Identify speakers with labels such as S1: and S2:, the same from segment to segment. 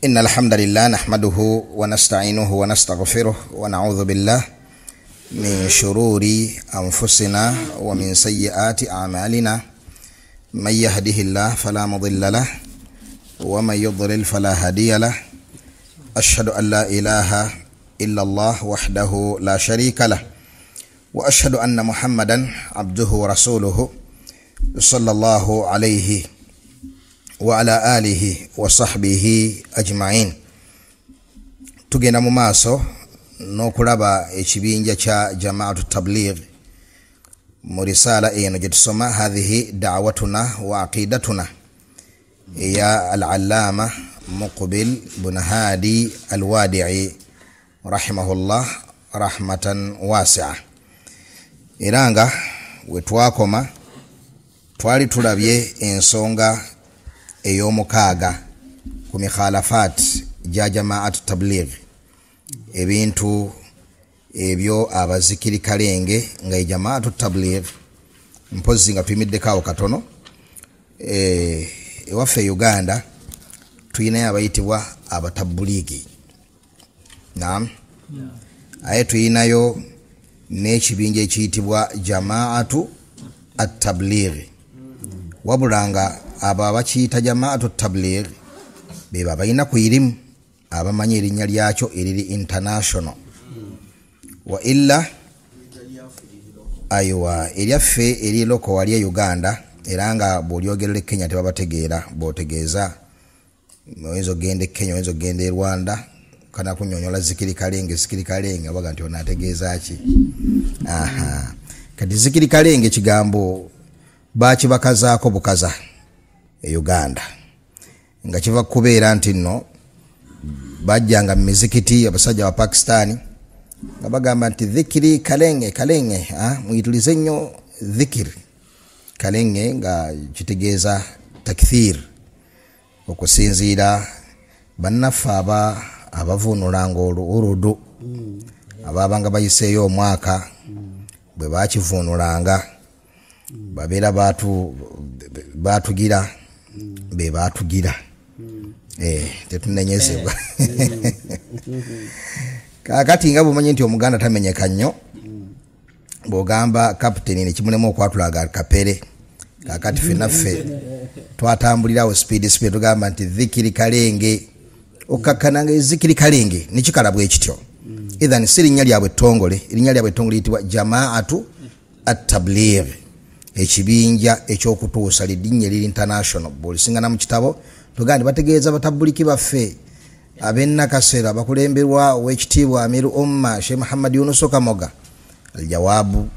S1: إن الحمد لله نحمده ونستعينه ونستغفره ونعوذ بالله من شرور أنفسنا ومن سيئات أعمالنا من يهده الله فلا مضل له ومن يضلل فلا هادي له أشهد أن لا إله إلا الله وحده لا شريك له وأشهد أن محمدا عبده ورسوله صلى الله عليه وعلى آله وصحبه أجمعين. تجينا مماسو نوكرابا إشبينجا cha جماعة التبليغ مرسالة نجتسمى هذه دعوتنا وعقيدتنا يا العلامة مقبل بن هادي الوادعي رحمه الله رحمة واسعة. إرانغا وتواكما twali tulabye ensonga ey'omukaaga ku mikhalafat ja jamaat tabligh, ebintu ebyo abazikiri kalenge nga jamaat tabligh mpozi nga tuyimiddeko katono. Ewaffe Uganda tuyina abayitibwa abatabuligi, naam, aye tuyinayo n'ekibinja ekiyitibwa jamaatu at-tabligh. Wabulanga aba bakiyita jamaatu tabligh beba balina ku irimu abamanyi erinnya lyakyo eriri international, wa illa aywa eryaffe eri loko wali Uganda era nga bw'olyogerera Kenya tebabategeera, bw'otegeeza oyinza ogenda e Kenya, oyinza ogenda e Rwanda kana kunyonyola zikiri kalenge baga nti onategeeza ki. Kati zikiri kalenge kigambo bakibakazaako bukaza e Uganda nga kiva kubeera nti nno bajjanga mu mizikiti abasajja wa Pakistani nga bagamba nti dhikiri kalenge muyitulize nnyo dhikiri kalenge, nga kitegeeza takthir, okusinziira bannaffe abavuunulanga oludu ababanga bayiseeyo omwaka bwe bakivuunulanga babeera batugira be batugira tetunenyezebwa. Kakati nga bumanyi nti omuganda tamenyeka nnyo, bw'ogamba kapiteni ne kimulemu okwatulaga kapere. Kakati ffenaffe twatambulirawo speed tugamba nti dhikiri kalenge, okakkananga ezikiri kalenge nekikala bwe kityo. Idhan si linnya lyabwe ttongole, erinnya lyabwe ttongole liyitibwa jamaatu at-tabligh, ekibinja ekyokutuusa lidinnya liri international. Bw'olisingana mu kitabo tugandi bategeeza batabuliki baffe ab'ennakasera bakulemberwa ow'ekitiibwa Amiru Umma Sheikh Muhammad Yunus Kamoga. Aljawabu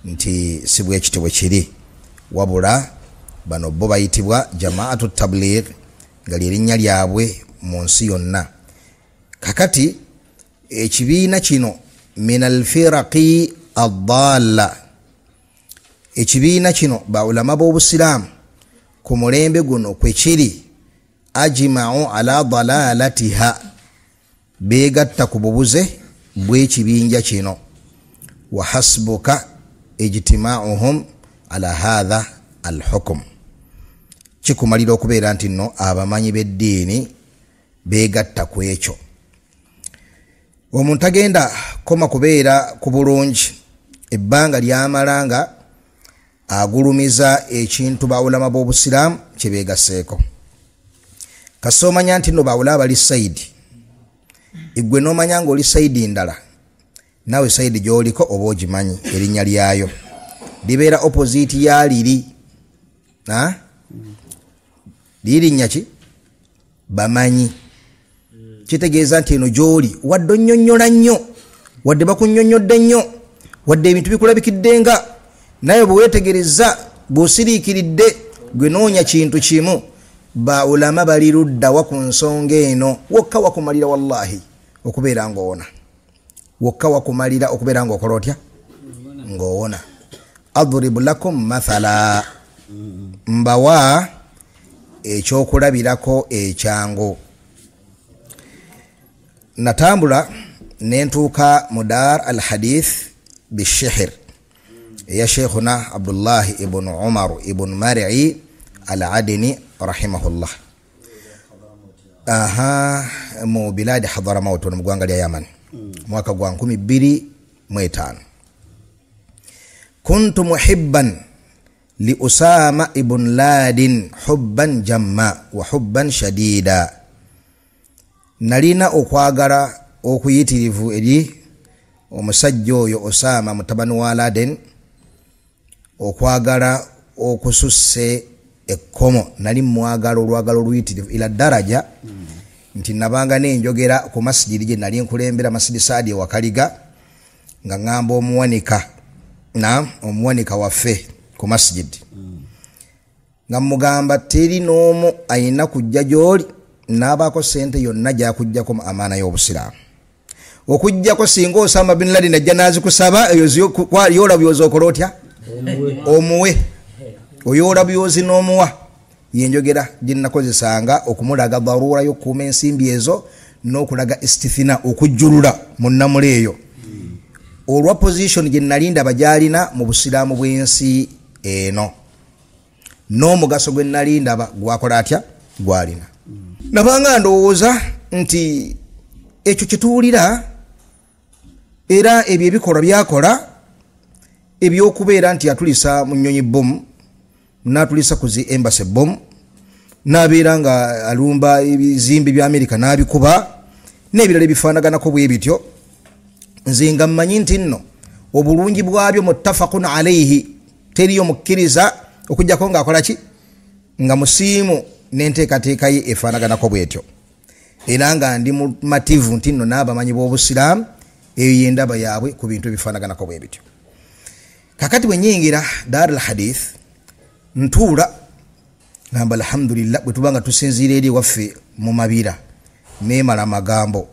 S1: nti si bwe kitibwe kiri, wabula bano bo bayitibwa jamaatu tabligh nga lyerinnya lyabwe mu nsi yonna. Kakati ekibiina kino min alfiraqi ad-dalla, ekibiina kino baulama b'obusiraamu ku mulembe guno kwe kiri ajma'u ala dalalatiha, beegatta ku bubuze bw'ekibinja kino. Wa hasbuka ijtima'uhum ala hadha alhukm, kikumalira okubeera nti nno abamanyi b'eddiini beegatta ku ekyo. Omuntu agenda koma kubeera ku bulungi ebbanga lyamalanga agulumiza ekintu bawulama b'obusiraamu kye beegaseeko. Kasoomanya nti nno bawula bali saidi, igwe n'omanya ng'oli saidi ndala, nawe saidi gy'oliko oba ogimanyi erinnya lyayo libeera opposite ya liri. Lirinnya ki? Bamanyi. Kitegeeza nti eno gy'oli wadde onnyonnyola nnyo, wadde bakunnyonnyodde nnyo, wadde ebintu bikulabikiddenga, naye bwe weetegereza bw'osiriikiridde gwe noonya kintu kimu, baulama bali luddawa ku nsonga eno. Wokka wakumalira wallahi okubeera ng'owona, wokka wakumalira okubeera ng'okola otya? Ng'owona. Adribu lakum mathala, mbawa ekyokulabirako ekyangu. Natambula nentuuka mu Dar al-Hadith bishihr ya Sheikhuna Abdullah ibn Umar ibn Mar'i al-Adini rahimahullah. mu biladi Hadramaut mu gwanga lya Yaman mwaka gwa 2005 kuntu muhibban li Usama ibn Ladin hubban jamma wa hubban shadida nalina okwagala okuyitirivu eri omusajja oyo Osama mutabani wa Laden okwagala okususse ekkomo nali mwagala olwagala oluyitirivu ila daraja nti nabanga nenjogera ku masjidi gye nali nkulembera Masjidi Saadi wa Kaliga nga ngamba omuwanika waffe ku masjidi nga mugamba teri n'omu ayina kujja gy'oli n'abaako sente yonna gyakujjako amaana y'obusiraamu okujjako singa Osama bin Laden ajja nazikusaba yola byozi okola otya omuwe oyola byozi n'omuwa yenjogera gyennakozesanga okumulaga darura y'okukuuma ensimbi ezo n'okulaga istithina okujjulula mu nnamula eyo olwa position gye nalinda abajalina mu busiraamu bw'ensi eno n'omugaso gwe nalinda gwakola atya gwalina nabanga ndowooza nti ekyo kituwulira era ebyo ebikolwa byakola ebyokubeera nti atulisa mu nnyonyi bomu n'atulisa ku zi embassy bomu n'abeera nga alumba ebizimbe bya Amerika n'abikuba n'ebirala ebifaanaganako bwe bityo nze nga mmanyi nti nno obulungi bwabyo muttafaqun alayhi teriyo mukkiriza okujjako ng'akola ki nga musiimu n'enteekateeka ye efaanaganako bwetyo era nga ndi mumativu nti nno n'abamanyi b'obusiraamu eyo yendaba yaabwe ku bintu ebifaanaganako bwe bityo kakati bwe nyingira Dar al Hadith ntuula ngamba alhamdulillah bwe tuba nga tusinziira eri waffe mu mabira neemala amagambo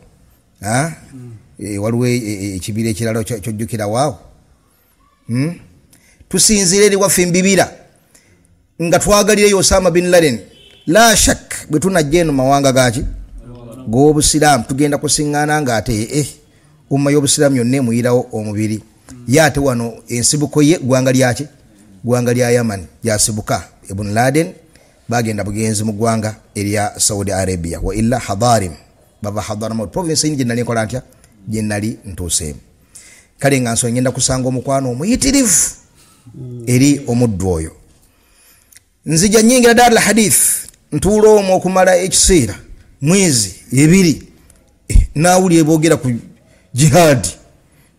S1: waliwo ekibira ekirala kyojjukira waawo tusinziira eri waffe mbibira nga twagalireyo Osama bin Laden la shak bwe tunajja eno mawanga gaki g'obusiraamu tugenda kusiŋŋaana nga ate umma y'obusiraamu yonna emuyirawo omubiri ye ate wano ensibuko ye gwanga lyaki gwanga lya Yaman yasibuka Ibn Laden bagenda bugenzi mu gwanga erya Saudi Arabia wa illa Hadarim baba Hadramaut province gye nali nkola ntya gye nali ntuuseemu kale nga nsonga ngenda kusanga omukwano omuyitirivu eri omuddu oyo nzija nyingira Dar al Hadith ntuula omwo okumala ekiseera mwezi ebiri nawulira boogera ku jihad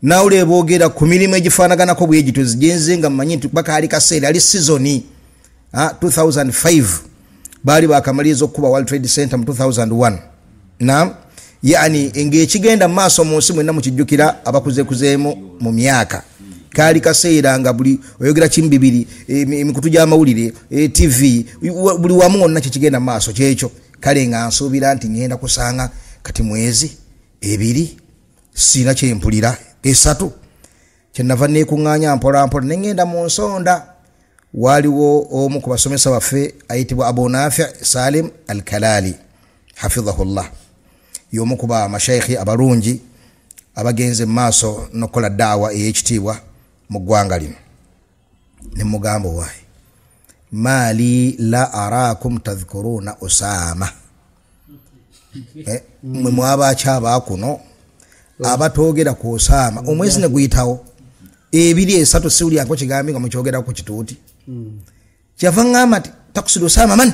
S1: nawulira boogera ku mirimu egifaanaganako bwe gito zigenze nga mmanyi nti bakaali kaseera ali seasoni 2005 baali bakamaliriza okuba World Trade Center mu 2001 yani ng'ekigenda mu maaso mu nsi mwenna mukijjukira abakuzekuzeemu mu myaka kaali kaseera nga buli oyogera kimu bibiri emikutu gy'amawulire TV buli wamu wonna kikigenda mu maaso kyekyo kale nga nsuubira nti ngenda kusanga kati mwezi ebiri sina kyempulira esatu kyenava neekuŋŋaanya mpolampola nengenda mu nsonda waaliwo omu ku basomesa baffe ayitibwa Abu Nafi Salim al-Kalali hafidhahullah y'omu ku bamashayikhi abalungi abagenze mu maaso n'okukola daawa ey'ekitiibwa mu ggwanga lino ne mugamba waayi mali la arakum tadhkuruna Osama mwe mwabakya kuno abatoogera ku Osama omwezi ne guyitawo ebiri esatu siwulyanko kigambi nga mukyogeraku ku kituuti kyava ngamba nti takusuda Osama man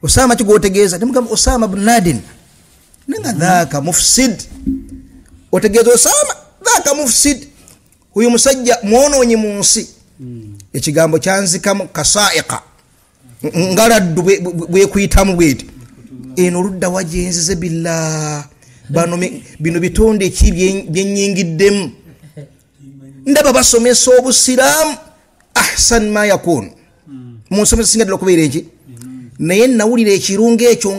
S1: Osama kigwotegeeza temugamba Osama bin Laden nenga dhaaka mufsid otegeeza Osama dhaaka mufsid uyu musajja mwonoonyi mu nsi ekigambo kyanzikamu kasaiqa ngaladdu bwekuyitamu bweti eno oludda wajenzize billah bino bitonde ki byennyingiddemu ndaba basomesa obusiraamu ahsan ma yakun mu nsomesa singa ddala okubeera eki naye nawulira ekirungo ekyo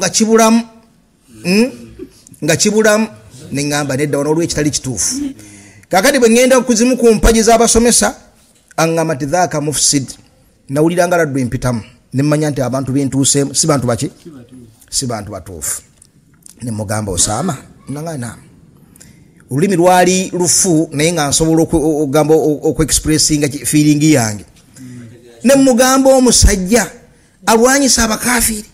S1: nga kibulamu neŋŋamba nedda wano olw'ekitali kituufu kakati bwe ŋŋenda kuzimu ku mpagi z'abasomesa aŋŋamba nti dhaaka mufsid nawulira nga laddu empitamu nemmanya nti abantu bentuuseemu si bantu baki si bantu batuufu nemugamba Osama nangana olulimi lwali lufu naye nga nsobola okugamba okuexpressinga feeling yange nemugamba omusajja alwanyisa abakafiri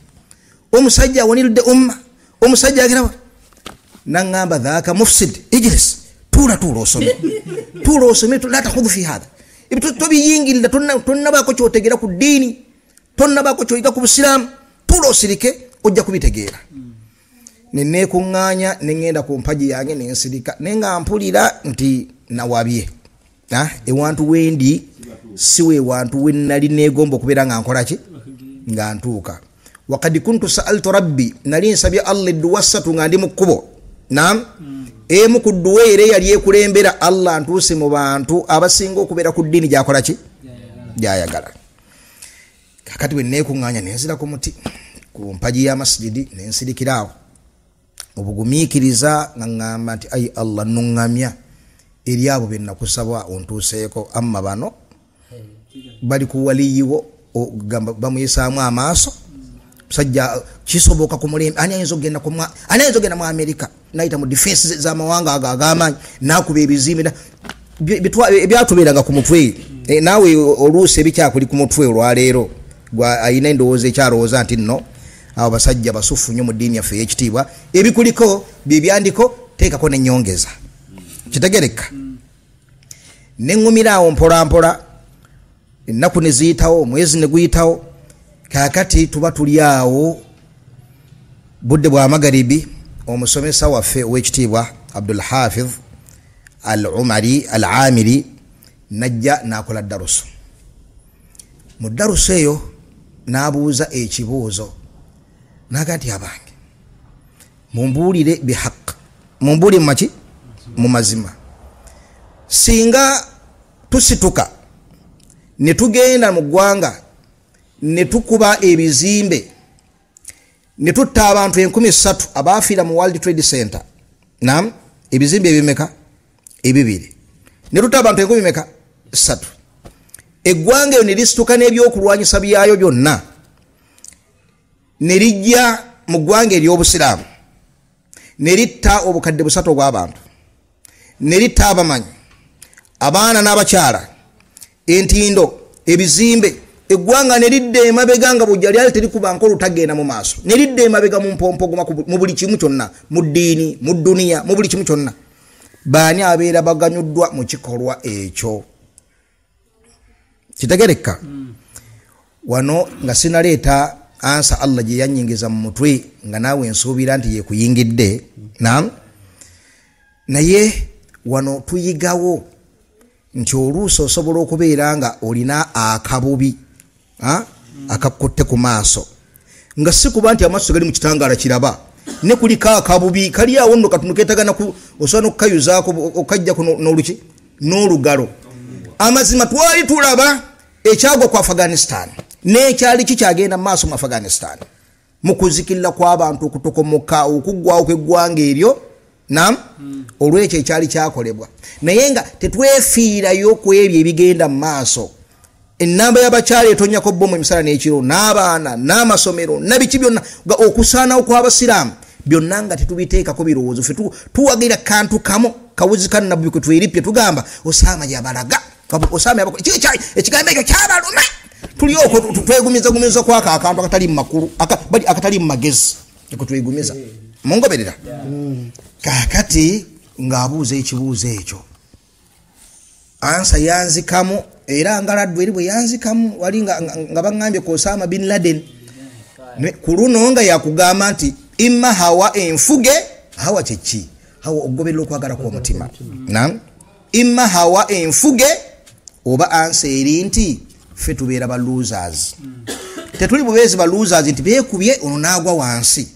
S1: omusajja awaniridde umma omusajja agirawa nangamba dhaka mufsid ijlis tula osome la takhudhu fi hadha ibitu tobiyingirira tonnabako kyotegera ku ddiini tonnabako kyoyiga ku busiraamu tula osirike ojja kubitegeera nenekuŋŋaanya neŋŋenda ku mpaji yange nensirika nenga mpulira nti nawabye ewantu wendi siwe wantu wenali negomba okubeera nga nkolaki nga ntuuka wakad kuntu sa'altu rabbi nali nsabye Allah edduwa ssatu nga ndi mu kkubo naam emu ku dduwa era yali ekulembera Allah ntuuse mu bantu abasinga okubeera ku ddiini gyakolaki gyayagala kakati bwe neekuŋŋaanya nenzira ku muti ku mpaji ya masjidi nensirikiraawo obugumiikiriza nga ŋŋamba nti ayi Allah nuŋŋamya eri abo be nakusaba ontuuseeko amma bano bali ku waliyiwo ogamba bamuyisaamu amaaso musajja kisoboka ku mulembe ani ayinza okugenda mu Amerika nayita mu defense z'amawanga ag'amaanyi nakuba ebizimbe ebyatubeeranga ku mutwe naawe oluusi ebikyakuli ku mutwe olwaleero ayina endowooza ekyalowooza nti nno abo basajja basufu nnyo mu ddiini yaffe ey'ekitiibwa ebikuliko byebyandiko teekako n'ennyongeza kitegereka neŋŋumira awo mpolampola ennaku ne ziyitawo omwezi ne guyitawo kakati tuba tuli awo budde bwa magaribi omusomesa waffe ow'ekitiibwa Abdul Hafiz al-Umari al-Amiri najja nakola darusu mu darusu eyo n'abuuza ekibuuzo naga nti abange mumbuulire bihaq mumbuulire mumaki mu mazima singa tusituka ne tugenda mu ggwanga ne tukuba ebizimbe ne tutta abantu 3,000 abaafiira mu World Trade Center naam ebizimbe ebimeka ebibiri ne tutta abantu 3,000 eggwanga eyo ne lisituka n'ebyokulwanyisa byayo byonna ne lijja mu ggwanga ery'obusiraamu ne litta obukadde 3 obw'abantu ne litta abamanyi abaana n'abakyala entindo ebizimbe eggwanga ne lidda emabega nga bujja lyali terikuba nkolo tagenda mu maaso ne lidda emabega mu mpompogoma mu buli kimu kyonna mu ddiini mu dduniya mu buli kimu kyonna baani abeera baganyuddwa mu kikolwa ekyo kitegereka wano nga sinaleeta ansa Allah gye yannyingiza mu mutwe nga naawe nsuubira nti yekuyingidde naam naye wano tuyigawo nti oluusi osobola okubeera nga olina akabubi akakutte ku maaso nga si kuba nti amaaso gali mu kitangaala kiraba ne kuliko akabubi kali awo nno katono keetagana osobola n'okukayuzaako okajjako n'oluki n'olugalo amazima twali tulaba ekyagwa ku Afghanistan n'ekyali kikyagenda mu maaso mu Afghanistan mu kuzikirira kw'abantu okutokomoka okuggwawo kw'eggwanga eryo naam olwekyo ekyali kyakolebwa naye nga tetwefiirayo ku ebyo ebigenda mu maaso ennamba y'abakyala etonyako bbomu emisala n'ekiro n'abaana n'amasomero nabiki byonna okusaanawo kw'abasiraamu byonna nga tetubiteekako birowoozo ffe tuwagira kantu kamu kawuzi kannabbi kwe twerippye tugamba Osama yabalaga Osama ekigambo ekyo kyabaluma tuli okwo twegumiza kwako akantu akatali mu makulu akatali mu magezi ekwo twegumiza mungoberera kakati ng'abuuza ekibuuzo ekyo ansa yanzikamu era ngaladdu eri bwe yanzikamu wali nga baŋŋambye ku Osama bin Laden ku luno nga yakugamba nti imma hawa enfuge hawa kyeki hawa ogoberera okwagala kw'omutima naam imma hawa enfuge oba ansa eri nti ffe tubeera ba losers tetuli bubeezi ba losers nti beekubye ono n'agwa wansi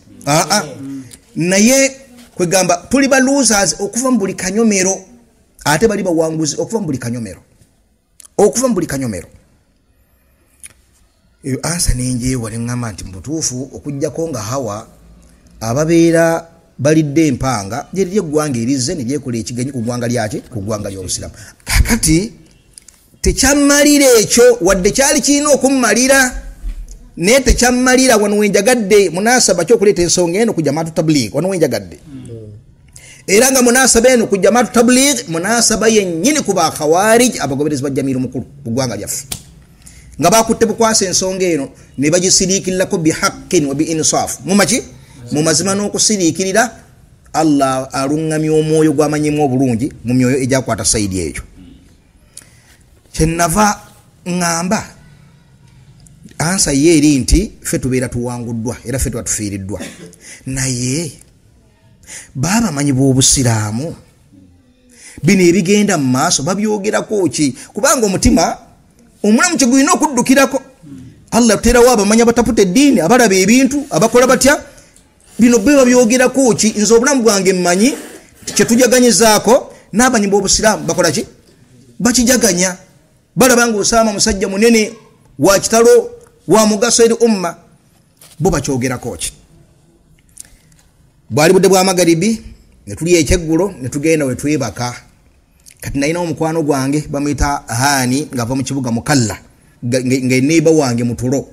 S1: naye kwegamba tuli ba losers okuva mu buli kanyomero ate bali bawanguzi okuva mu buli kanyomero eyo ansa nenjeewa neŋŋamba nti mubutuufu okuggyako nga hawa ababeera balidde empanga lyeriri eggwanga erizze ne lyekola ekigenyi ku ggwanga lyaki ku ggwanga ly'obusiraamu kakati tekyammalira ekyo wadde kyali kirina okummalira naye tekyammalira wano wenjagadde munasaba kyokuleeta ensonga eno ku Jamaatu Tabligh wano wenjagadde era nga munasaba eno ku Jamaatu Tabligh munasaba yennyini ku bakhawarij abagoberezi ba Jamiiru mukulu ku ggwanga lyaffe nga bakutte bukwasa ensonga eno ne bagisiriikirirako bihaqqin wa biinsaafu mumaki mu mazima n'okusiriikirira Allah alungamya omwoyo gwamanyimu obulungi mu myoyo ejakwata saidi ekyo. Kyenava ngamba ansa yeri nti ffe tubeera tuwanguddwa era ffe twatufiiriddwa, naye baba manyi b'obusiraamu bino ebigenda mu maaso babyogerako ki? Kubanga omutima omulamu kye gulina okuddukirako. Allah tuterawo abamanya bataputa eddiini abalaba ebintu abakola batya bino be babyogerako ki? Nze obulamu bwange mmanyi kyetujaganyizaako n'abanyi b'obusiraamu bakola ki? Bakijaganya. Balabanga Osama musajja munene wa kitalo wa mugaso eri umma, bo bakyogerako ki? Bwali budde bwa magaribi ne tuli ekyeggulo ne tugenda we twebaka. Kati nalina omukwano gwange bamuyita Hani ng'ava mu kibuga Mukalla ng'eneiba wange mutulo,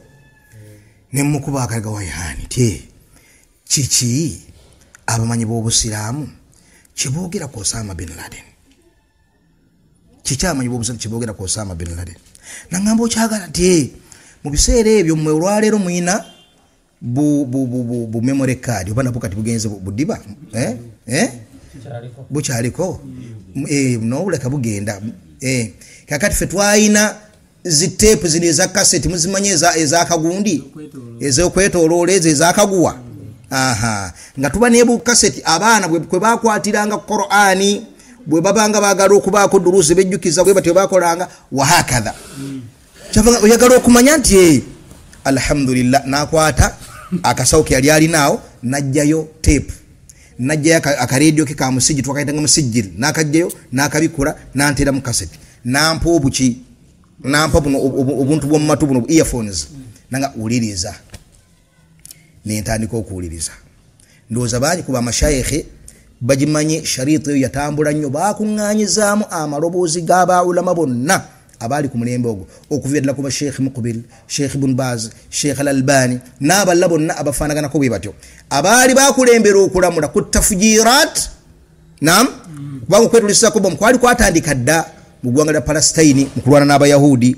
S1: ne mukuba akaliga wa Hani ti kiki abamanyi b'obusiraamu kiboogera ku Osama bin Laden, kiki abamanyi b'obusiraamu kiboogera ku Osama bin Laden. Nangamba okyagala ti mu biseera ebyo mmwe olwaleero muyina bu memory card oba nabwo kati bugenze budiba bukyaliko n'obuleka bugenda kakati ffe twalina ziteepu zino eza kaseti muzimanye ezakagundi ezokwetoloola ezo ezakaguwa nga tuba nebu kaseti abaana bwe bakwatiranga Qur'ani bwe babanga bagala okubaako duruzi bejjukiza bwe batyo bakolanga wahakadha kyavanga oyagala okumanya nti alhamdulillah nakwata akasawo ke yali alinawo najjayo tape najjayo akaredio ke kamusijji twakayitanga musijjiri nakajjayo nakabikula nantera mu kaseti nampa obuki nampa buno obuntu bw'omumatu buno earphones nanga uliriza nentandika okuwuliriza. Ndowooza bangi kuba amashayikhe bagimanye shariti eyo yatambula nnyo bakuŋŋaanyizaamu amaloboozi g'abaulama bonna abali ku mulembe ogwo okuva ddala kuba Sheikh Muqbil, Sheikh Ibn Baz, Sheikh Al-Albani n'aballa bonna abafaanaganako bwe batyo abaali bakulembera okulamula ku tafujirat nam kubanga okwetulisizaako bomu kwali kwatandika dda mu ggwanga lya Palestine mu kulwana n'abayahudi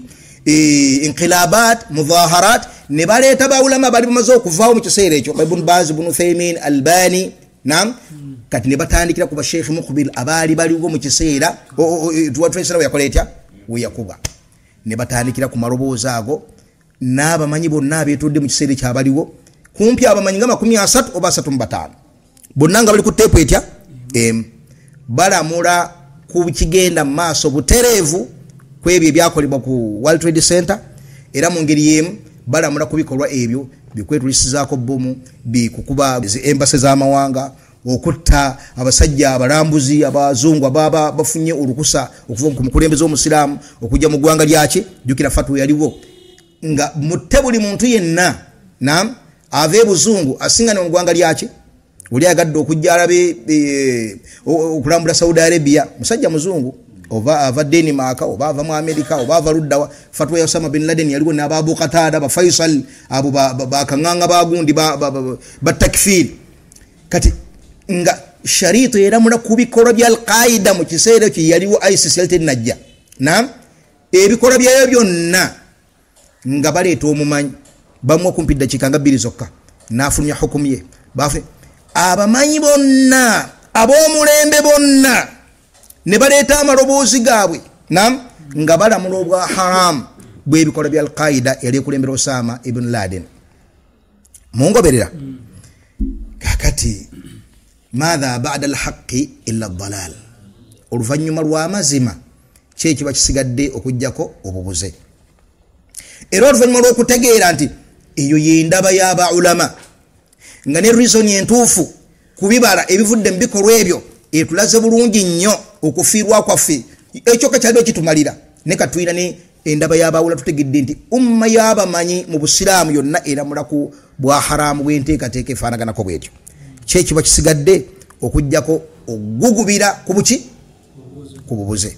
S1: inqilabat mudaharat ne baleeta baulama bali bamaze okuvaawo mu kiseera ekyo Ibn Baz, Ibn Uthaymin, Albani nam kati ne batandikira kuba Sheikh Muqbil abaali baliwo mu kiseera tuwatwesera yakola etya weyakuba ne batandikira ku maloboozi ago n'abamanyi bonna abeetudde mu kiseera ekyabaliwo kumpi abamanyi nga 30 oba 35 bonna nga bali ku teepu etya balamula ku kigenda mu maaso butereevu ku ebyo ebyakolebwa ku World Trade Center era mu ngeri y'emu balamula ku bikolwa ebyo bikwetulisizaako bomu bikukuba embase z'amawanga okutta abasajja abalambuzi abazungu ababa bafunye olukusa okuva ku mukulembeze w'omusiraamu okujja mu ggwanga lyaki jjukira fatwa yaliwo nga mutte buli muntu yenna nam ave buzungu asingana mu ggwanga lyaki oli agadde okujja alabe okulambula Saudi Arabia musajja muzungu oba ava Denmark oba ava mu Amerika oba ava luddawa fatwa ya Osama bin Laden yaliwo n'Abu Qatada ba Faisal abo bakanganga bagundi ba takfir kati nga sharito eramula kubikolwa bya Al-Qaeda mu kiseera kye yaliwo ISIS yalite najja nam ebikolwa byayo byonna nga baleeta omumanyi bamwe kumpi dakika nga 2 zokka n'afulumya hukumu ye abamanyi bonna ab'omulembe bonna ne baleeta amaloboozi gaabwe nam nga balamula obwa haram bw'ebikolwa bya Al-Qaeda yali ekulembera Osama ibn Laden mungoberera kakati madha ba'da al-haqqi illa ad-dalal oluvanyuma lw'amazima kye kiba kisigadde okujjako obubuze era oluvanyuma lw'okutegeera nti eyo yendaba y'aba ulama nga ne reason entuufu kubibala ebivudde mu bikolwa ebyo etulaze bulungi nnyo okufiirwa kwaffe ekyo kakyaliwo kitumalira ne katwira ne endaba y'abawula tutegedde nti umma y'abamanyi mu busiraamu yonna eramula ku bwa haramu bw'enteekateeka efaanaganako bwetyo kye kiba kisigadde okujjako ogugubira ku buki ku bubuze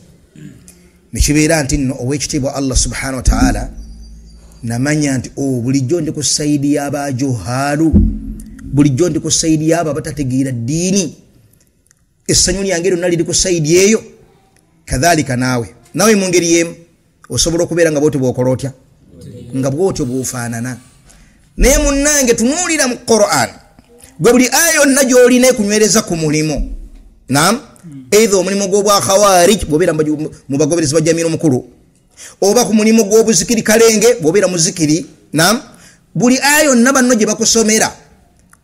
S1: ne kibeera nti nno ow'ekitiibwa Allah subhanahu wa ta'ala namanya nti bulijjo ndi ku saidi y'abajohaalu bulijjo ndi ku saidi y'abo abatategeera ddiini essanyu lyange lyonna liri ku saidi eyo kadhalika nawe mu ngeri y'emu osobola okubeera nga bwotyo bw'okola otya nga bwotyo bw'ofaanana naye munnange tunuulira mu Qur'an gwe buli aya yonna gy'olina ekunywereza ku mulimo naam either omulimu gw'obwa khawarij bw'obeera mu bagoberezi ba Jamiru Mukulu oba ku mulimu gw'obuzikiri kalenge bw'obeera muzikiri naam buli aya yonna banno gye bakusomera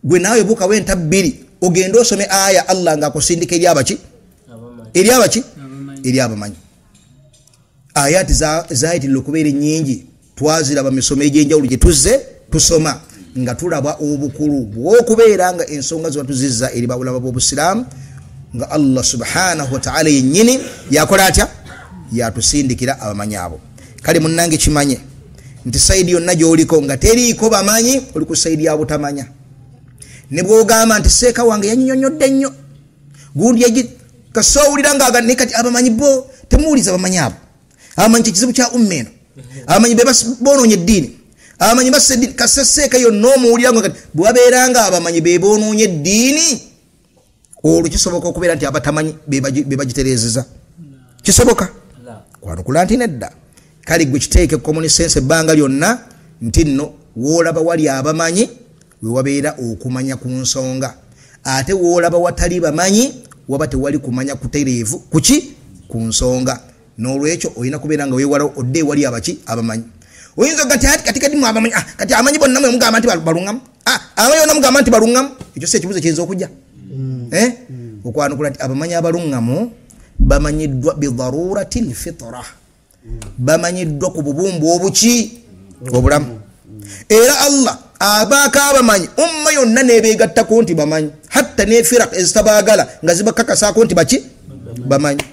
S1: gwe naawe bukawo enta bbiri ogenda osome aya Allah ng'akusindika eri abamanyi ayati zayitirira okubeera ennyingi twaziraba misomo egy'enjawulo gye tuzze tusoma nga tulaba obukulu bw'okubeera nga ensonga ziba tuzizza eri babulaba b'obusiraamu nga Allah subhanahu wa ta'ala yennyini yakola atya yatusindikira abamanyi abo. Kale munnange kimanye nti sayidi yonna gy'oliko nga teriiko bamanyi oli ku sayidi ya butamanya. Ne bw'ogamba nti seeka wange yannyonnyodde nnyo gundi kasoowulira ng'aganne kati abamanyi bo temuwuliza bamanyi abo. Abamanyi kizibu kya umma eno. Abamanyi be boonoonye eddiini. Abamanyi basse eddiini kaseseeka yonna omuwulira nga kati bwabeera nga abamanyi be boonoonye eddiini olwo kisoboka okubeera nti abatamanyi be bagitereezeza. Kisoboka? Kwanukula nti nedda. Kale gwe kiteeke common sense ebbanga lyonna nti nno woolaba wali abamanyi we wabeera okumanya ku nsonga. Ate woolaba watali bamanyi waba tewali kumanya kutereevu kuki ku nsonga. N'olwekyo olina kubeera nga weewala odde wali abamanyi. Oyinza kati mu abamanyi kati amanyi bonna mwe mugamba nti balungamu. Amanyi bonna mugamba nti balungamu. Ekyo si ekibuzo kiyinza okujja. Okwanukula nti abamanyi abalungamu bamanyiddwa bidharuratil fitra. Bamanyiddwa ku bubumbu obuki obulamu. Era Allah abaako abamanyi umma yonna nebeegattako nti bamanyi. Hatta ne firaq ezitabaagala nga zibakakasaako nti baki bamanyi.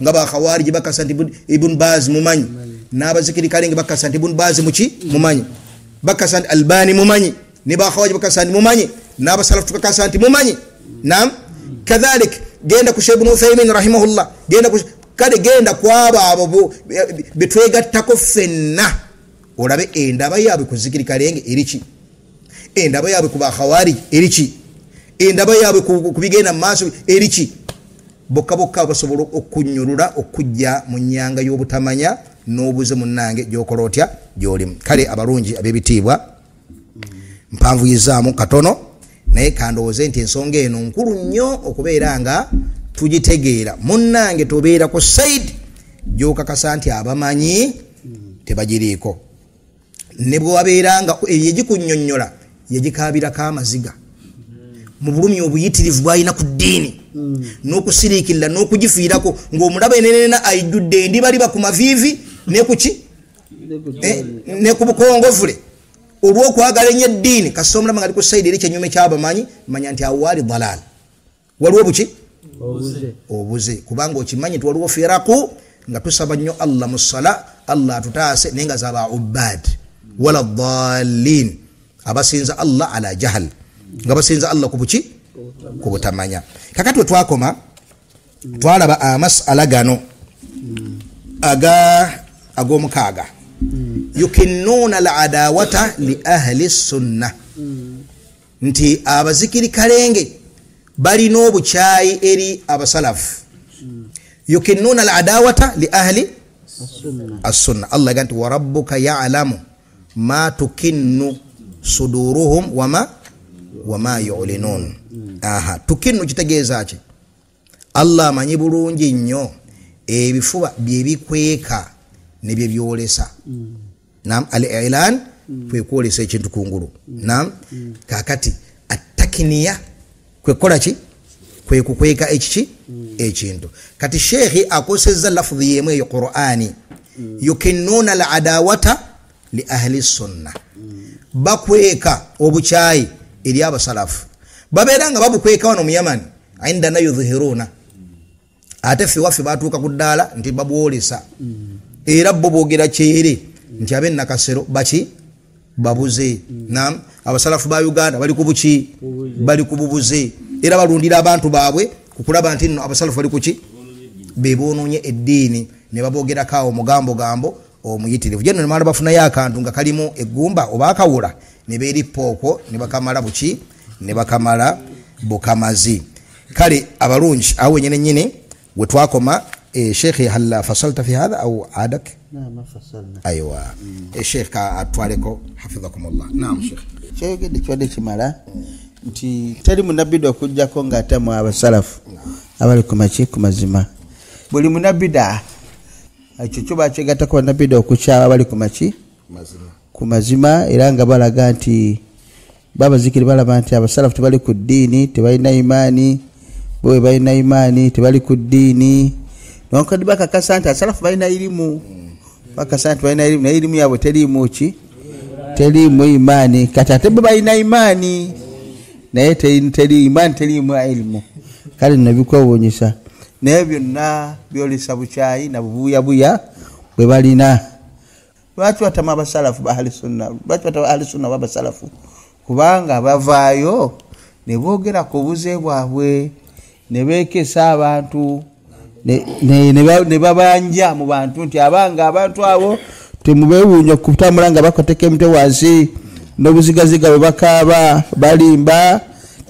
S1: Nga ba khawarij bakasa nti Ibn Baz mumanyi. N'abazikiri kalenge bakasa nti Ibn Baz mumanyi. Bakasa nti Albani mumanyi. Ne ba khawarij bakasa nti mumanyi. N'abasalafu bakasa nti mumanyi. Naam. Kadhalik genda ku Sheikh Ibn Uthaymin rahimahullah. Genda kwaba abo betwegattako ffenna. Olabe endaba yaabwe ku zikiri kalenge eriki. Endaba yaabwe ku ba khawarij eriki. Endaba yaabwe ku bigenda maaso eriki. Bokka basobola okunyulula okujja mu nnyanga y'obutamanya n'obuze munnange gy'okola otya gy'olimu. Kale abalungi ab'ebitiibwa mpanvuyizaamu katono naye kandowooze nti ensonga eno nkulu nnyo okubeera nga tugitegeera. Munnange tobeera ku sayidi gy'okakasa nti abamanyi tebagiriiko. Ne bwe wabeera nga yegikunnyonnyola yegikaabirako amaziga mu bulumi obuyitirivu bw'alina ku ddiini n'okusiriikirira n'okugifiirako ng'omulaba enenena ayijjudde endibaliba ku maviivi ne ku bukongovule olw'okwagala ennyo eddiini kasita omulaba nga ali ku sayidi eri kyenyume ky'abamanyi manya nti awo waali dalaal waliwo buki obuze kubanga okimanyi nti waliwo firaku nga tusaba nnyo Allah mu ssala Allah atutaase naye nga zaba ubbad wala dhalin abasinza Allah ala jahal nga basinza Allah ku buki ku butamanya. Kakati we twakoma twalaba amasala gano ag'omukaaga. Yukinnuna al-adawata li ahli sunna. Nti abazikiri kalenge balina obukyayi eri abasalafu. Yukinnuna al-adawata li ahli as-sunna. Allah ganti wa rabbuka ya'lamu ma tukinnu suduruhum wama yu'linun. Tukinnu kitegeeza ki? Allah amanyi bulungi nnyo ebifuba bye bikweka ne bye byolesa. Naam, al-i'lan kwe kwolesa ekintu kungulu. Naam, kakati attakiniya kwe kola ki? Kwe kukweka ekiki ekintu. Kati sheikhi akosezza lafdhi yemu eyo Qur'ani. Yukinnuna al-adawata li ahli sunna. Bakweka obukyayi eri abasalafu. Babeera nga babukweka wano mu Yaman indana yudhhiruna. Ate ffe waffe batuuka ku ddaala nti babwolesa. Era bo boogera kyere nti abe nakasero baki babuze. Naam, abasalafu ba Uganda bali ku buki bali ku bubuze. Era balundira abantu baabwe kukulaba nti nno abasalafu bali kuki bebonoonye eddiini ne baboogerako awo mugambo omuyitirivu. Jenno ne mala bafunayo akantu nga kalimu eggumba oba akawula ne beerippa okwo ne bakamala buki ne bakamala bukamazi. Kale abalungi awo wenyine nnyini we twakoma. Sheikh hal fasalta fi hadha au adak?
S2: Naam, fasalna.
S1: Aywa. Sheikh ka atwaleko hafidhakumullah. Naam Sheikh.
S2: Sheikh de kimala nti teri munabida okujjako ng'atamu abasalafu abali ku mazima. Buli munabida ekyo kyo bakyegattako banabida okukyaba abali ku mazima era nga balaga nti babazikiri balaba nti abasalafu tebali ku ddiini, tebalina imaani, bwe balina imaani tebali ku ddiini. Nonkadi bakakasa nti abasalafu balina irimu, bakakasa nti balina irimu, naye irimu yaabwe teriimu ki? Teriimu imaani. Kati ate bwe balina imaani naye teri imaani, teriimu irimu. Kale nno bikwewuunyisa. Naye byonna byolesa bukyayi na bubuyabuya bwe balina. Lwaki batama abasalafu ba ahli sunna? Lwaki batama ahli sunna b'abasalafu? Kubanga bavaayo ne boogera ku buze bwabwe, ne beekesa abantu, ne babanja mu bantu nti abanga abantu abo temubeewuunya kutambula nga bakoteka emitwe wansi n'obuzigaziga bwe bakaaba balimba,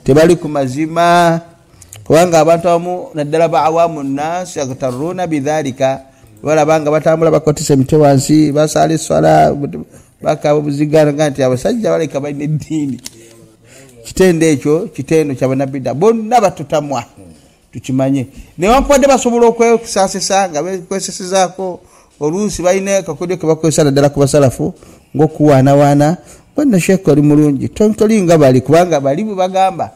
S2: tebali ku mazima. Kubanga abantu abamu naddala ba'awamu nnaasi yaghtarruuna bidhalika, balabanga batambula bakotesa emitwe wansi, basaala esswala, bakaaba obuziganga nti abasajja baleka balina eddiini. Kitende ekyo kitendo ky'abanabida bonna batutamwa tukimanye. Newankubadde basobola okwesaasisa nga bekwesesizaako oluusi balina akakodyo ke bakozesa naddala ku basalafu ng'okuwaanawaana. Bonna sheekh oli mulungi, tolinga bali, kubanga bali bwe bagamba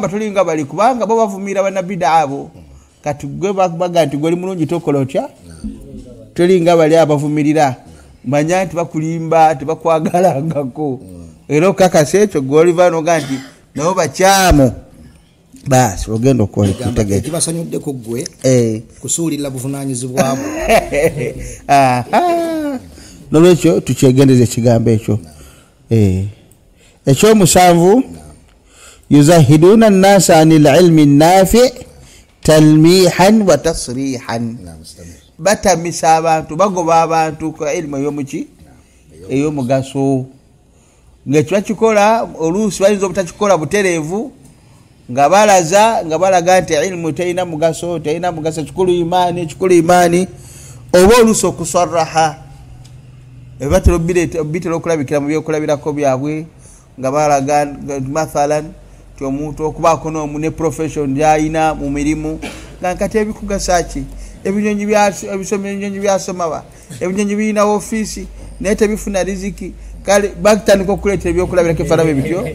S2: tolinga bali, kubanga bo bavumira banabida abo. Kati gwe baga nti gwe oli mulungi tokola otya? Tolinga bali abavumirira, manya nti bakulimba tebakwagalangako. Era okakasa ekyo gwe oliva noga nti nabo bakyamu, basi ogenda okukola ekitegeeza.
S1: Kibasanyuddeko ggwe kusuulirira buvunaanyizibwabwe.
S2: Nolwekyo tukyegendeza ekigambo ekyo. Ekyomusanvu, yuzahiduna an-nasa anil ilmi an-nafi talmihan wa tasrihan. Batamisa abantu, bagoba abantu ku ilmu ey'omugaso. Ng'ekyo bakikola oluusi bayinza obutakikola butereevu, nga balaza nga balaga nti ilmu terina mugaso, kikulu imaani, oba oluusi okusarraha bitera okulabikira mu byokulabirako byabwe nga balaga mathalan ti omuntu okubaako n'omu ne profession gy'alina mu mirimu nga nkati ebikugasa ki? Ebinyonyi byasoma, ebinyonyi birina ofiisi naye tebifuna riziki. Kale bakitandika okuleetera ebyokulabirako ebifaanana bityo,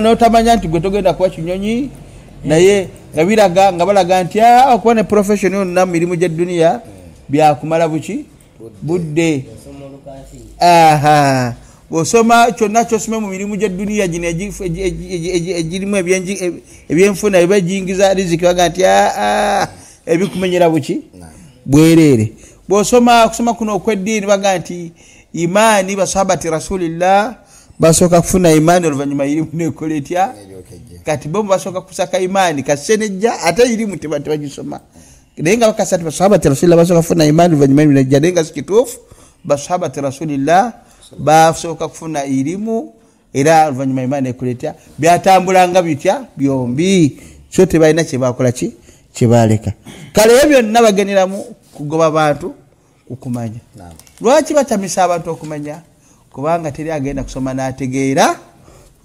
S2: n'otamanya nti gwe togenda kuba kinyonyi, naye nga biraga nga balaga nti okuba ne profession yonna mu mirimu gy'edduniya byakumala budde. Bw'osoma kyonna ky'osoma mu mirimu gy'edduniya gino egirimu ebyenfuna eba giyingiza riziki, baga nti ebikumenyera bwereere. Bw'osoma kusoma kuno okw'eddiini baga nti imaani basahabati rasulillah basooka kufuna imaani oluvannyuma irimu nekola etya. Kati bo basooka kusaka imaani kasenejja ate irimu tebagisoma, naye nga bakasa ti basahabati rasulillah basooka kufuna imaani oluvannyuma irimu nejja, naye nga sikituufu. Basahabati rasulillah basooka kufuna irimu era oluvannyuma imaani nekola etya. Byatambulanga bitya byombi, so tebalina kyebakola kyebaleka. Kale ebyo byonna bageneramu kugoba bantu okumanya. Lwaki batamisa abantu okumanya? Kubanga teri agenda kusoma n'ategeera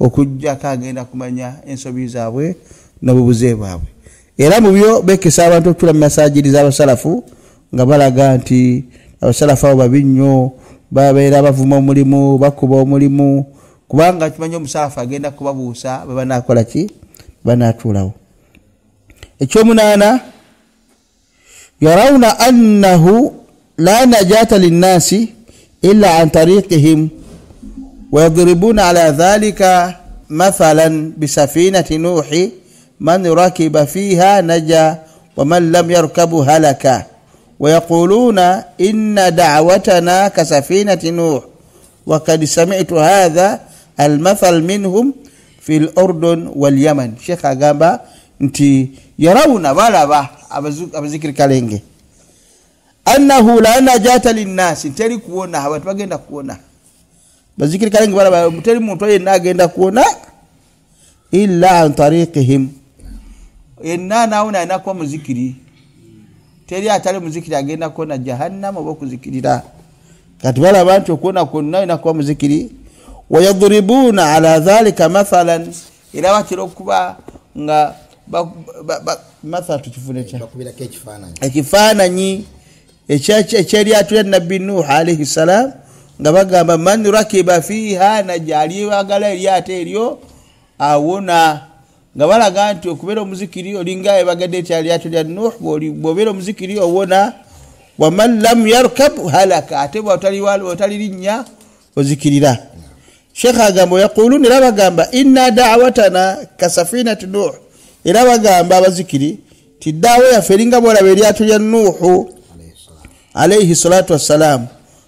S2: okujjako agenda kumanya ensobi zaabwe n'obubuze bwabwe. Era mu byo bekesa abantu okutula mu masaajidi z'abasalafu nga balaga nti abasalafu abo babi nnyo, babeera bavuma omulimu, bakuba omulimu, kubanga kimanya omusalafu agenda kubabuusa bwe banaakola ki? Banaatuulawo. Ekyomunaana, yarawna annahu la najata linnasi illa an tariqihim wa yadribuna ala dhalika mathalan bisafinati nuhi man rakiba fiha naja wa man lam yarkabu halaka wa yaquluna inna da'watana kasafinati nuh wa qad sami'tu hadha almathal minhum fi al-urdun wal yaman. Sheikh agamba nti yarawna balaba abazikiri kalenge annahu la najata linnasi, teri kuona abantu bagenda kuona. Bazikiri kalenge balaba teri muntu yenna agenda kuona illa an tariqihim, yenna nauna anakuwa muzikiri, teri atali muzikiri agenda kuona jahannam oba kuzikirira. Kati balaba nti okuona kwonna inakuwa muzikiri. wayadribuna ala dhalika mathalan era bakira okuba nga mathala tukifune kya ekifaananyi ekyeryato lya nabbi Nuh alayhi salam nga bagamba man rakiba fiha najali bagala eryato eryo awona nga balaga nti okubeera omuzikiri olinga ebagadde ekyalyato lya Nuh bw'obeera omuzikiri owona waman lam yarkab halaka ate bw'otalirinya ozikirira. Sheikh agamba yaquluna era bagamba inna da'watana kasafinati Nuh era bagamba abazikiri ti daawa yaffe eringa bw'olaba eryato lya Nuh alayhi salatu wassalam.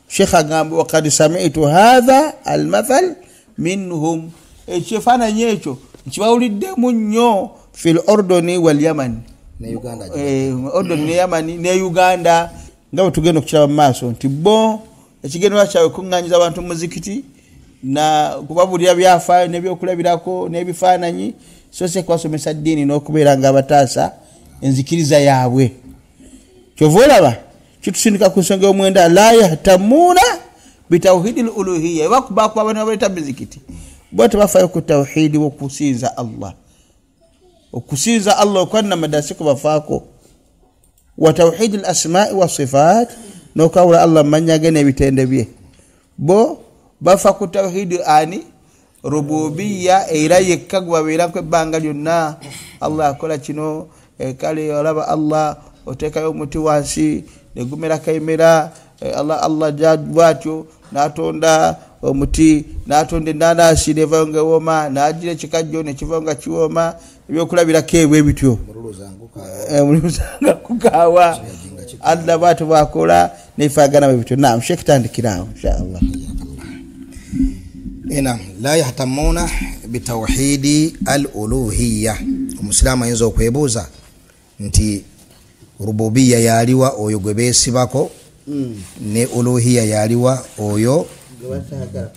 S2: Sheikh agamba waqad sami'tu hadha almathal minhum ekifaananyi ekyo nkibawuliddemu nnyo fil ordoni wal yaman ordoni ne yamani ne Uganda nga bwe tugenda okukiraba mu maaso nti bo ekigendera kyabwe kuŋŋanyiza abantu mu muzikiti na kubabuulira byafaayo n'ebyokulabirako n'ebifaananyi so se kubasomesa ddiini n'okubeera nga abataasa enzikiriza yaabwe. Kyova olaba kitusindika ku nsonga y'omwenda la yahtamuuna bitawhidi l uluhiya bakubaku abantu abaleta mizikiti bo tebafaayo ku tawhidi wokusinza Allah okusinza Allah okwanna madasi kubafaako wa tawhidi l asma'i wa sifat n'okawula Allah manya ge n'ebitende bye bo bafa ku tawhidi ani rububiyya era yekka gwabeerako ebbanga lyonna Allah akola kino kale olaba Allah oteekayo omuti wansi negumera kaimera Allah jadwatyo natonda omuti natonda enanasi nevanga woma najira ekikajjo nekivanga kiwoma ebyokulabirako ebyo ebityo muluzanga kukawa Allah batu bakola neifagana ebityo. Naam Sheikh tandikirawo inshallah.
S1: La yahtamuna bitawhidi al-uluhiyya. Omusilamu ayinza okwebuuza nti rububiyya yaliwa oyo gwe beesibako ne uluhiyya yaliwa oyo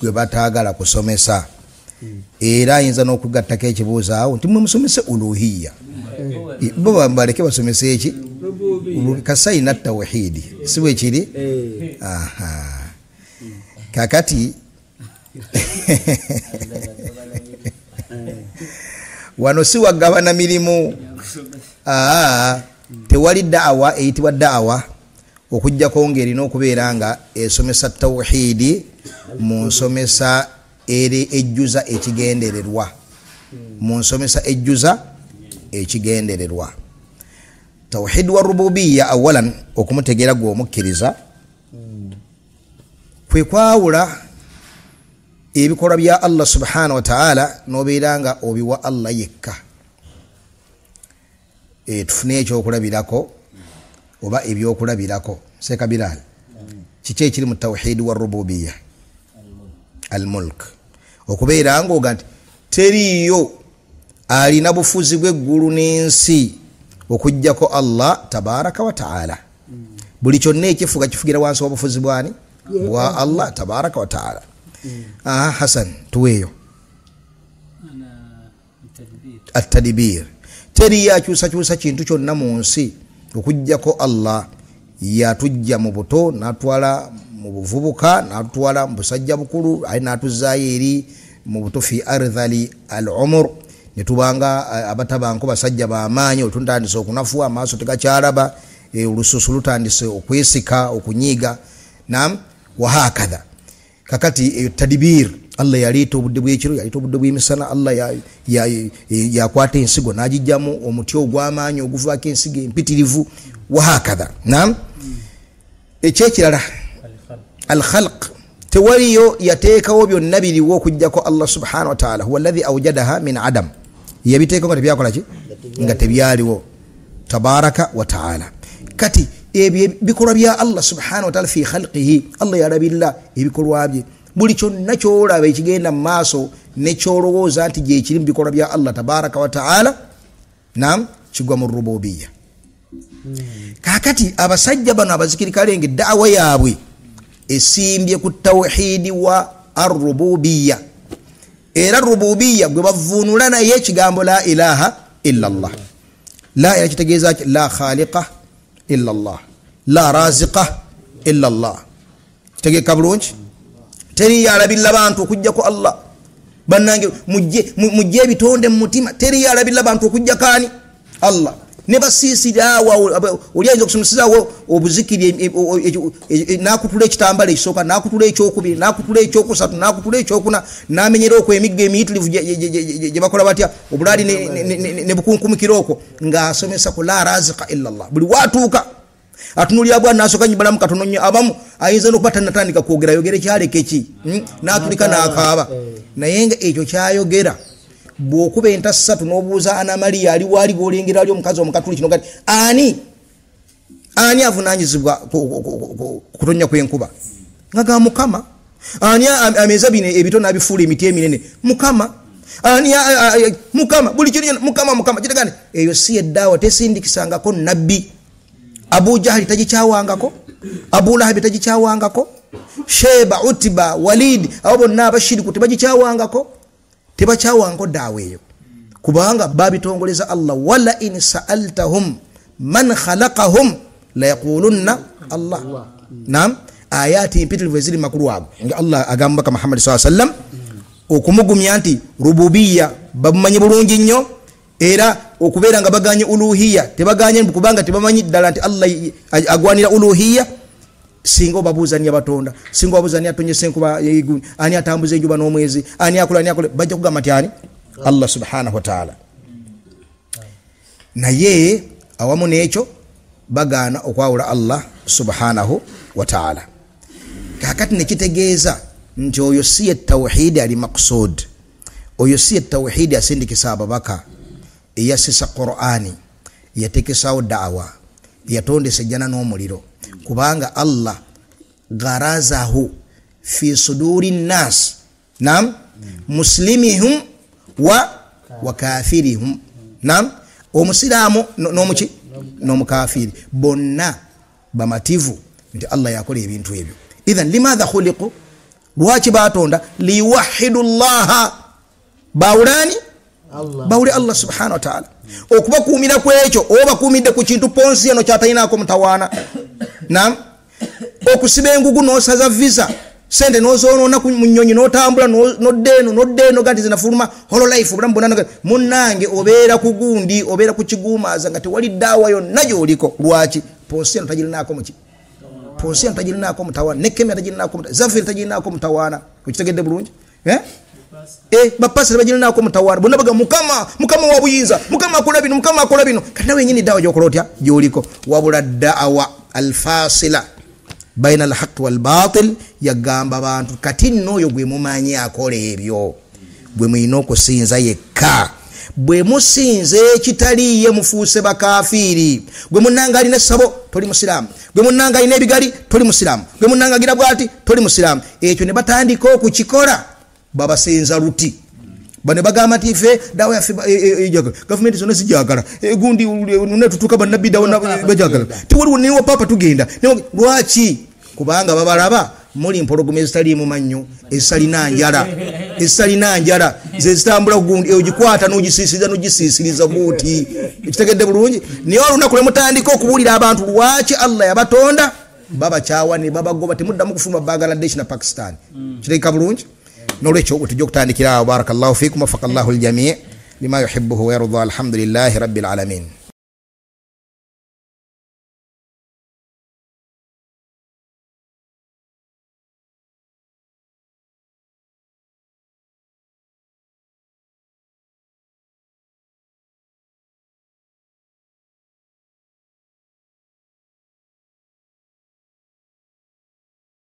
S1: gwe bataagala kusomesa. Era ayinza n'okugattako ekibuuzo awo nti mwe musomese uluhiyya bo baleke basomese eki kasayina tawhidi si bwe kiri. Kakati wano si wagabana mirimu. Tewali da'awa eyitibwa da'awa okujjako ng'erina okubeera nga esomesa tawhidi mu nsomesa ejjuza ekigendererwa mu nsomesa ejjuza ekigendererwa. Tawhidi wa rububiyya awalan okumutegeera gwe omukkiriza kwe kwawula ebikolwa bya Allah subhanahu wa ta'ala n'obeera nga obiwa Allah yekka. Tufune ekyokulabirako oba ebyokulabirako sekabirali kiki ekiri mu tawhidi wa rububiyya al-mulk okubeera nga oga nti teriyo alina bufuzi bw'eggulu n'ensi okujjako Allah tabaraka wa ta'ala. Buli kyonna ekifuga kifugira wansi w'obufuzi bwani bwa Allah tabaraka wa ta'ala. Hasan tuweeyo at-tadbir teri yakyusakyusa kintu kyonna mu nsi okujjako Allah yatujja mu buto natwala mu buvubuka natwala mu busajja bukulu ayi natuzaayo eri mu buto fi ardhali al-umr netubanga abatabanko basajja bamaanyi otundandise okunafuwa amaaso tegakyalaba olususu lutandise okwesika okunyiiga nam wahakadha. Kakati tadbir Allah yaleeta obudde bw'ekiro yaleeta obudde bw'emisana Allah yakwata ensigo n'agijjamu omuti ogw'amaanyi oguvaako ensigo empitirivu wahakadha. Naam ekyekirala al-khalq tewaliyo yateekawo byonna biriwo okujjako Allah subhanahu wa ta'ala huwa alladhi awjadaha min adam yabiteeka nga tebyakola ki nga tebyaliwo tabaraka wa ta'ala. Kati ebyo bikolwa bya Allah subhanahu wa ta'ala fi khalqihi Allah yarabilla ebikolwa bye buli kyonna kyolaba ekigenda mu maaso ne kyolowooza nti gye kiri mu bikolwa bya Allah tabaraka wa ta'ala naam kigwa mu rububiyya. Kakati abasajja bano abazikiri kalenge da'wa yaabwe esimbye ku tawhidi wa ar-rububiyya era rububiyya gwe bavuunula naye ekigambo la ilaha illa Allah. La ilaha kitegeeza la khaliqa illa Allah la raziqa illa Allah. Kitegeka bulungi teri yalabilla bantu okujjako Allah bannange mujje ebitonde mu mutima teri yalabira abantu okujja kaani Allah ne basiisira oli ayinza okusomesezawo obuzikiri nakutula ekitambala ekisooka nakutula ekyokubiri nakutula ekyokusatu nakutula ekyokuna namenyera okwemigga emiyitirivu gye bakola batya obulaali ne bukunkumukira okwo ng'asomesa ku la razika illa Allah buli watuuka atunulira bwana nasooka nyibalamu katono nnyo abamu ayinza n'okuba tanatandika kwogera yogere kyaleke ki n'atulika n'akaaba naye nga ekyo kyayogera bw'okuba entasa 3 n'obuuza ana Maria ali waali gw'olengera ali omukazi omukatuli kino gati ani avunaanyizibwa kutonya kw'enkuba nga ga Mukama ani ameza bino ebitone abifuula emiti eminene Mukama ani Mukama buli kintu Mukama kitegane eyo si eddaawa tesindikisangako nabbi Abu Jahali tagikyawangako Abu Lahabi tagikyawangako Sheba Utiba Walid abo bonna abashiriku tebagikyawangako tebakyawango daawe eyo kubanga babitongoleza Allah wala in sa'altahum man khalaqahum la yaqulunna Allah naam ayati impitirivu eziri makulu ago nga Allah agamba ka Muhammad sallallahu alaihi wasallam okumugumya nti rububiyya babumanyi bulungi nnyo era okubeera nga baganye uluhiyya tebaganye kubanga tebamanyi ddala nti Allah agwanira uluhiyya singo babuzania batonda singo babuzania tonyese enkuba yeiguni ani atambuze enjuba n'omwezi ani akole bajja kugamba tyani Allah subhanahu wa ta'ala naye awamu n'ekyo bagana okwawula Allah subhanahu wa ta'ala kakati nekitegeeza nti oyo si tawhid ali maqsud oyo si tawhid asindikisa ababaka eyasisa Qur'ani yatekesawo da'wa yatondese jana n'omuliro kubanga Allah garazahu fi suduri nas nam muslimihum wa kafirihum nam omusilamu n'omuki n'omukafiri bonna bamativu nti Allah yakola ebintu ebyo idhan limadha khuliqu lwaki batonda liwahidu Allah bawulani bawuli Allah subhanahu wa ta'ala okubakuumira kwekyo oba kuumidde ku kintu ponsi eno kyatayinaako mutawaana nam okusiba engugu n'osaza visa sente n'ozoonoona ku munyonyi n'otambula n'oddeeno gati zinafuluma holo life obulamu bwonna munnange obeera ku gundi obeera ku kiguumaaza nga tewali ddaawa yonna gy'oliko lwaki ponsi eno tagirinaako muki ponsi eno tagirinaako mutawaana ne kemera tagirinaako zafiri tagirinaako mutawaana okitegedde bulungi bapasire bagirinaako mutawaana bonna baga mukama wa buyinza mukama akola bino kati nawe nyini ddaawa gy'okola otya gy'oliko wabula ddaawa alfasila baina alhaq walbatil yagamba abantu kati n'oyo gwe mumanyi akola ebyo gwe muyina okusinza yekka bwe musinze ekitaliiye mufuuse bakafiri gwe munnanga alina essabo toli musiraamu gwe munnanga alina ebigali toli musiraamu gwe munnanga agira bwati toli musiraamu ekyo ne batandika okukikola babasinza luti bane bagamba nti ffe dawa yaffe gavumenti zonna zijagala gundi netutuuka bannabbi dawa bajagala tewaliwo newa papa tugenda lwaki kubanga babalaba muli mpologoma ezitaliimu mannyo ezitalina njala zezitambula gundi ogikwata n'ogisiisiriza buuti ekitegedde bulungi naye olunaku lwe mutandika okubuulira abantu lwaki Allah yabatonda babakyawa ne babagoba temuddamu kufuluma Bangladesh na Pakistan kitegeka bulungi nolwekyo tujja okutandikira awo barakallahu fikum wafaka Allahu aljamii lima yuhibbuhu wa yarda alhamdulillahi rabbil alamin